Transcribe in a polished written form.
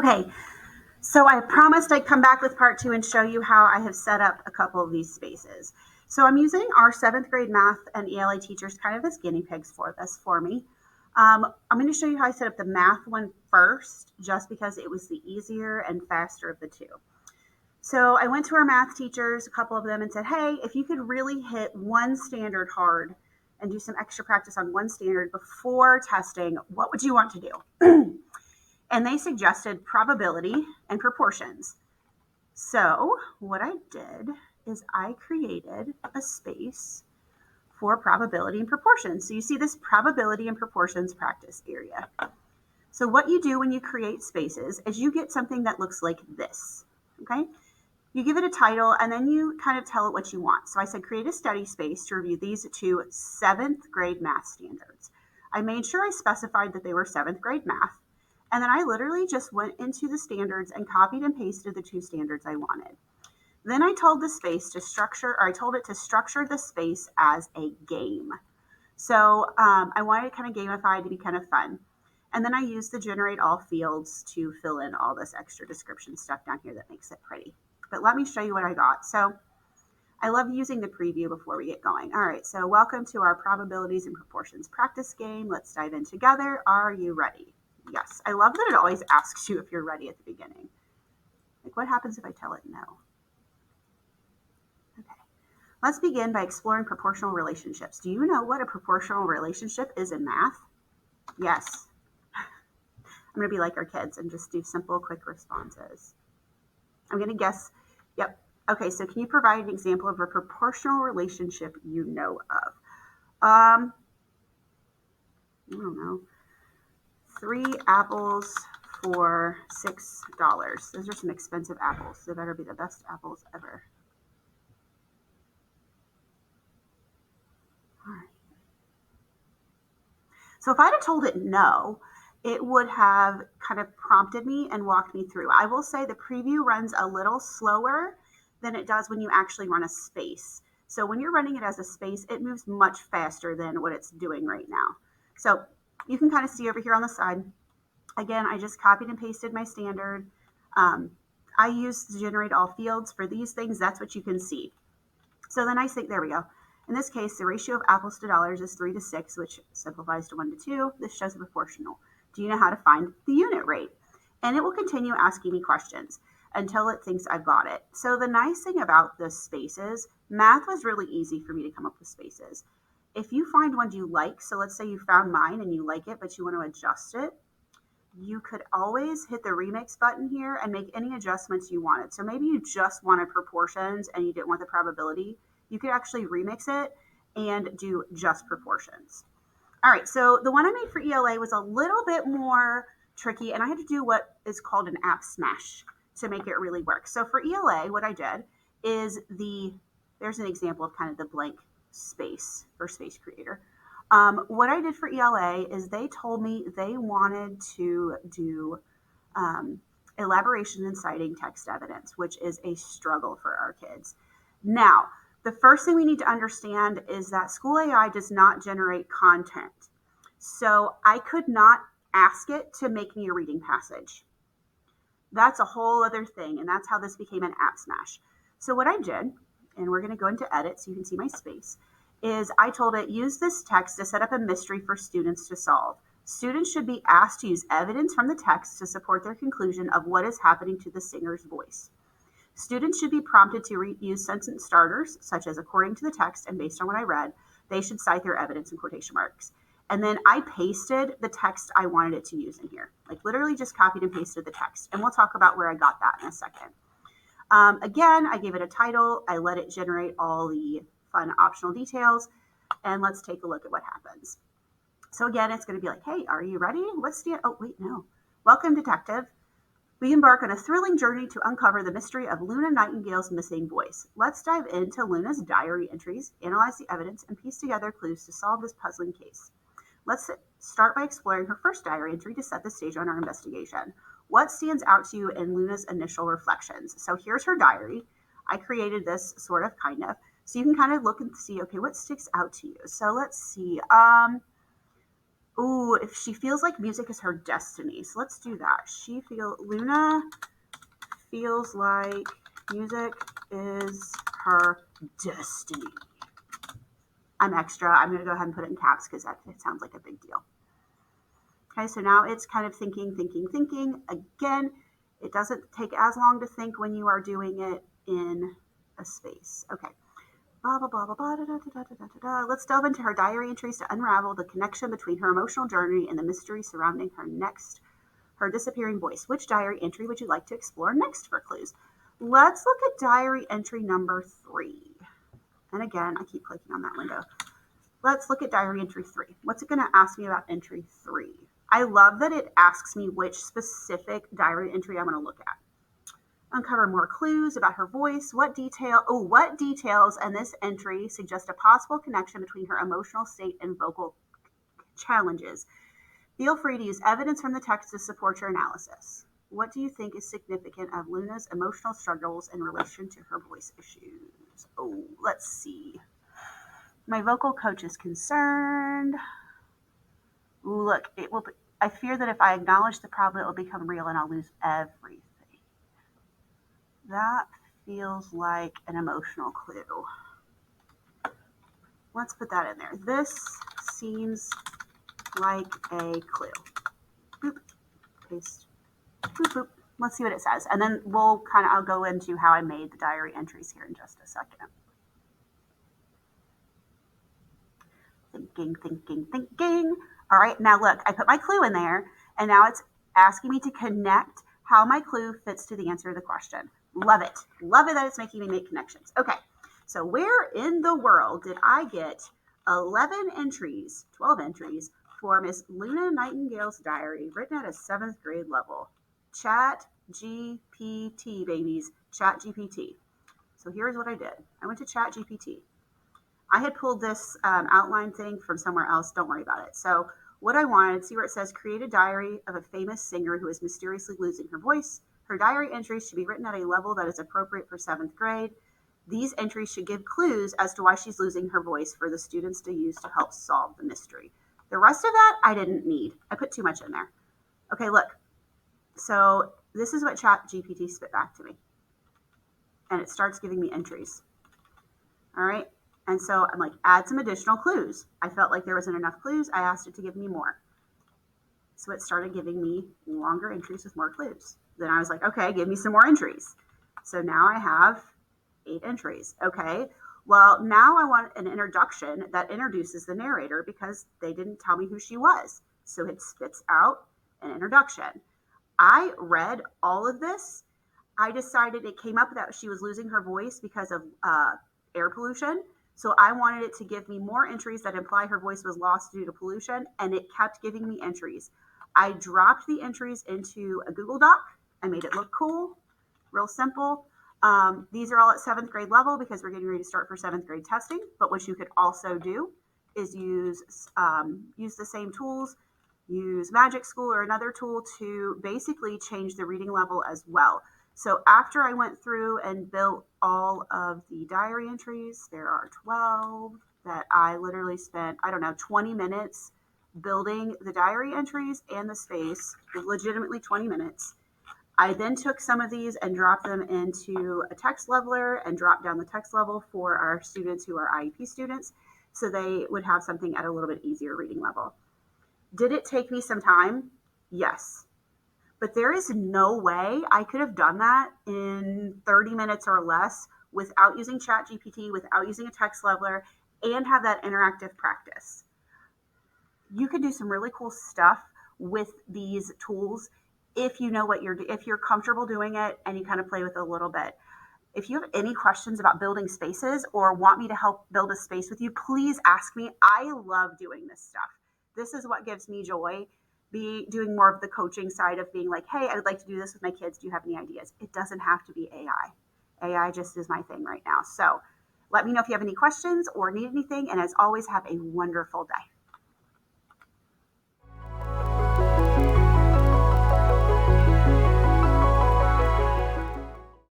Okay, so I promised I'd come back with part two and show you how I have set up a couple of these spaces. So I'm using our seventh grade math and ELA teachers kind of as guinea pigs for this for me. I'm going to show you how I set up the math one first, just because it was the easier and faster of the two. So I went to our math teachers, a couple of them, and said, hey, if you could really hit one standard hard and do some extra practice on one standard before testing, what would you want to do? And they suggested probability and proportions. So what I did is I created a space for probability and proportions. So you see this probability and proportions practice area. So what you do when you create spaces is you get something that looks like this, okay? You give it a title and then you kind of tell it what you want. So I said, create a study space to review these two seventh grade math standards. I made sure I specified that they were seventh grade math. And then I literally just went into the standards and copied and pasted the two standards I wanted. Then I told the space to structure, or I told it to structure the space as a game. So I wanted it kind of gamified to be kind of fun. And then I used the generate all fields to fill in all this extra description stuff down here that makes it pretty. But let me show you what I got. So I love using the preview before we get going. All right, so welcome to our probabilities and proportions practice game. Let's dive in together. Are you ready? Yes. I love that it always asks you if you're ready at the beginning. Like, what happens if I tell it no? Okay. Let's begin by exploring proportional relationships. Do you know what a proportional relationship is in math? Yes. I'm going to be like our kids and just do simple, quick responses. I'm going to guess. Yep. Okay, so can you provide an example of a proportional relationship you know of? I don't know. 3 apples for $6. Those are some expensive apples. They better be the best apples ever. All right. So if I'd have told it no, it would have kind of prompted me and walked me through. I will say the preview runs a little slower than it does when you actually run a space. So when you're running it as a space, it moves much faster than what it's doing right now. So you can kind of see over here on the side. Again, I just copied and pasted my standard. I used generate all fields for these things. That's what you can see. So the nice thing, there we go. In this case, the ratio of apples to dollars is 3 to 6, which simplifies to 1 to 2. This shows a proportional. Do you know how to find the unit rate? And it will continue asking me questions until it thinks I've got it. So the nice thing about the spaces, math was really easy for me to come up with spaces. If you find ones you like, so let's say you found mine and you like it, but you want to adjust it, you could always hit the remix button here and make any adjustments you wanted. So maybe you just wanted proportions and you didn't want the probability. You could actually remix it and do just proportions. All right, so the one I made for ELA was a little bit more tricky, and I had to do what is called an app smash to make it really work. So for ELA, what I did is there's an example of kind of the blank space for Space Creator. What I did for ELA is they told me they wanted to do elaboration and citing text evidence, which is a struggle for our kids. Now, the first thing we need to understand is that SchoolAI does not generate content. So I could not ask it to make me a reading passage. That's a whole other thing, and that's how this became an app smash. So what I did, and we're going to go into edit so you can see my space, is I told it, use this text to set up a mystery for students to solve. Students should be asked to use evidence from the text to support their conclusion of what is happening to the singer's voice. Students should be prompted to use sentence starters, such as according to the text and based on what I read, they should cite their evidence in quotation marks. And then I pasted the text I wanted it to use in here. Like literally just copied and pasted the text. And we'll talk about where I got that in a second. Again, I gave it a title. I let it generate all the fun optional details. And let's take a look at what happens. So again, it's going to be like, hey, are you ready? Oh, wait, no. Welcome, detective. We embark on a thrilling journey to uncover the mystery of Luna Nightingale's missing voice. Let's dive into Luna's diary entries, analyze the evidence, and piece together clues to solve this puzzling case. Let's start by exploring her first diary entry to set the stage on our investigation. What stands out to you in Luna's initial reflections? So here's her diary. I created this sort of, kind of, so you can kind of look and see, okay, what sticks out to you? So let's see. Ooh, if she feels like music is her destiny. So let's do that. Luna feels like music is her destiny. I'm extra. I'm going to go ahead and put it in caps because it sounds like a big deal. Okay, so now it's kind of thinking. Again, it doesn't take as long to think when you are doing it in a space. Okay. Blah, blah, blah, blah, blah, da, da, da, da, da, da, da. Let's delve into her diary entries to unravel the connection between her emotional journey and the mystery surrounding her disappearing voice. Which diary entry would you like to explore next for clues? Let's look at diary entry number 3. And again, I keep clicking on that window. Let's look at diary entry 3. What's it going to ask me about entry 3? I love that it asks me which specific diary entry I'm going to look at. Uncover more clues about her voice. What details in this entry suggest a possible connection between her emotional state and vocal challenges? Feel free to use evidence from the text to support your analysis. What do you think is significant of Luna's emotional struggles in relation to her voice issues? Oh, let's see. My vocal coach is concerned. Ooh, look, I fear that if I acknowledge the problem, it will become real and I'll lose everything. That feels like an emotional clue. Let's put that in there. This seems like a clue. Boop, paste, boop, boop. Let's see what it says. And then I'll go into how I made the diary entries here in just a second. Thinking. All right, now look, I put my clue in there, and now it's asking me to connect how my clue fits to the answer to the question. Love it. Love it that it's making me make connections. Okay, so where in the world did I get 12 entries for Miss Luna Nightingale's diary written at a 7th grade level? ChatGPT, babies. ChatGPT. So here's what I did. I went to ChatGPT. I had pulled this outline thing from somewhere else. Don't worry about it. So what I wanted, see where it says create a diary of a famous singer who is mysteriously losing her voice. Her diary entries should be written at a level that is appropriate for 7th grade. These entries should give clues as to why she's losing her voice for the students to use to help solve the mystery. The rest of that I didn't need. I put too much in there. Okay, look. So this is what ChatGPT spit back to me. And it starts giving me entries. All right. And so I'm like, add some additional clues. I felt like there wasn't enough clues. I asked it to give me more. So it started giving me longer entries with more clues. Then I was like, okay, give me some more entries. So now I have 8 entries. Okay. Well, now I want an introduction that introduces the narrator because they didn't tell me who she was. So it spits out an introduction. I read all of this. I decided it came up that she was losing her voice because of air pollution. So I wanted it to give me more entries that imply her voice was lost due to pollution, and it kept giving me entries. I dropped the entries into a Google Doc. I made it look cool, real simple. These are all at 7th grade level because we're getting ready to start for 7th grade testing. But what you could also do is use the same tools, use Magic School or another tool to basically change the reading level as well. So after I went through and built all of the diary entries, there are 12 that I literally spent, 20 minutes building the diary entries and the space, legitimately 20 minutes. I then took some of these and dropped them into a text leveler and dropped down the text level for our students who are IEP students so they would have something at a little bit easier reading level. Did it take me some time? Yes. But there is no way I could have done that in 30 minutes or less without using ChatGPT, without using a text leveler, and have that interactive practice. You could do some really cool stuff with these tools if you know if you're comfortable doing it and you kind of play with it a little bit. If you have any questions about building spaces or want me to help build a space with you, please ask me. I love doing this stuff. This is what gives me joy. Be doing more of the coaching side of being like, hey, I would like to do this with my kids. Do you have any ideas? It doesn't have to be AI. AI just is my thing right now. So let me know if you have any questions or need anything. And as always, have a wonderful day.